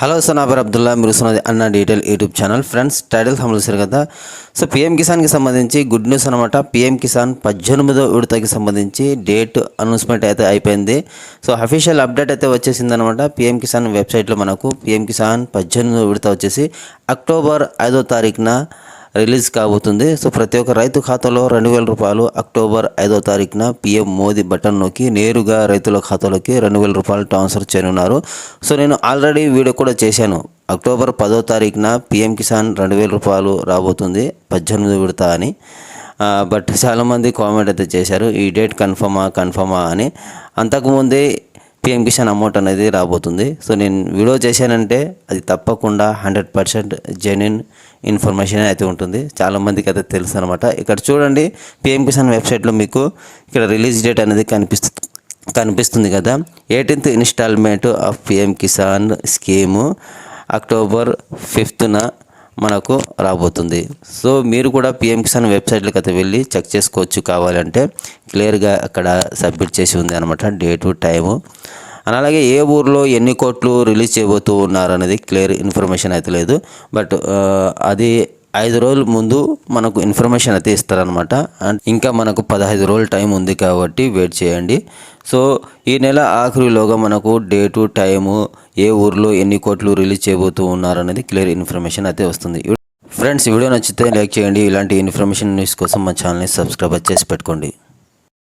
Hello sir, నా పేరు అబ్దుల్లా. మీరు చూస్తున్నది అన్న detail YouTube channel. Friends, title సంబంధించారు కదా. సో పీఎం కిసాన్కి సంబంధించి గుడ్ న్యూస్ అనమాట. పీఎం కిసాన్ 18వ విడతకి సంబంధించి డేట్ అనౌన్స్మెంట్ అయితే అయిపోయింది. సో అఫీషియల్ అప్డేట్ అయితే వచ్చేసింది అనమాట. పీఎం కిసాన్ వెబ్సైట్లో మనకు పీఎం కిసాన్ 18వ విడత వచ్చేసి అక్టోబర్ 5వ తారీఖున రిలీజ్ కాబోతుంది. సో ప్రతి ఒక్క రైతు ఖాతాలో 2,000 రూపాయలు అక్టోబర్ 5వ తారీఖున పీఎం మోదీ బటన్ నొక్కి నేరుగా రైతుల ఖాతాలోకి 2,000 రూపాయలు ట్రాన్స్ఫర్ చేయనున్నారు. సో నేను ఆల్రెడీ వీడియో కూడా చేశాను. అక్టోబర్ 10వ తారీఖున పీఎం కిసాన్ 2,000 రూపాయలు రాబోతుంది 18వ విడత అని. బట్ చాలామంది కామెంట్ అయితే చేశారు, ఈ డేట్ కన్ఫర్మా అని. అంతకుముందే పీఎం కిసాన్ అమౌంట్ అనేది రాబోతుంది. సో నేను వీడియో చేశానంటే అది తప్పకుండా 100% జెన్యున్ ఇన్ఫర్మేషన్ అయితే ఉంటుంది. చాలామందికి అయితే తెలుసు అనమాట. ఇక్కడ చూడండి, పీఎం కిసాన్ వెబ్సైట్లో మీకు ఇక్కడ రిలీజ్ డేట్ అనేది కనిపిస్తుంది కదా. 18th installment of PM Kisan scheme October 5న మనకు రాబోతుంది. సో మీరు కూడా పీఎం కిసాన్ వెబ్సైట్లోకి అయితే వెళ్ళి చెక్ చేసుకోవచ్చు. కావాలంటే క్లియర్గా అక్కడ సబ్మిట్ చేసి ఉంది అనమాట, డేటు టైము. అలాగే ఏ ఊర్లో ఎన్ని కోట్లు రిలీజ్ చేయబోతూ ఉన్నారు అనేది క్లియర్ ఇన్ఫర్మేషన్ అయితే లేదు. బట్ అది 5 రోజుల ముందు మనకు ఇన్ఫర్మేషన్ అయితే ఇస్తారనమాట. అండ్ ఇంకా మనకు 15 రోజుల టైం ఉంది కాబట్టి వెయిట్ చేయండి. సో ఈ నెల ఆఖరిలోగా మనకు డేటు టైము, ఏ ఊర్లో ఎన్ని కోట్లు రిలీజ్ చేయబోతూ ఉన్నారు అనేది క్లియర్ ఇన్ఫర్మేషన్ అయితే వస్తుంది. ఫ్రెండ్స్, వీడియో నచ్చితే లైక్ చేయండి. ఇలాంటి ఇన్ఫర్మేషన్ న్యూస్ కోసం మా ఛానల్ని సబ్స్క్రైబ్ చేసి పెట్టుకోండి.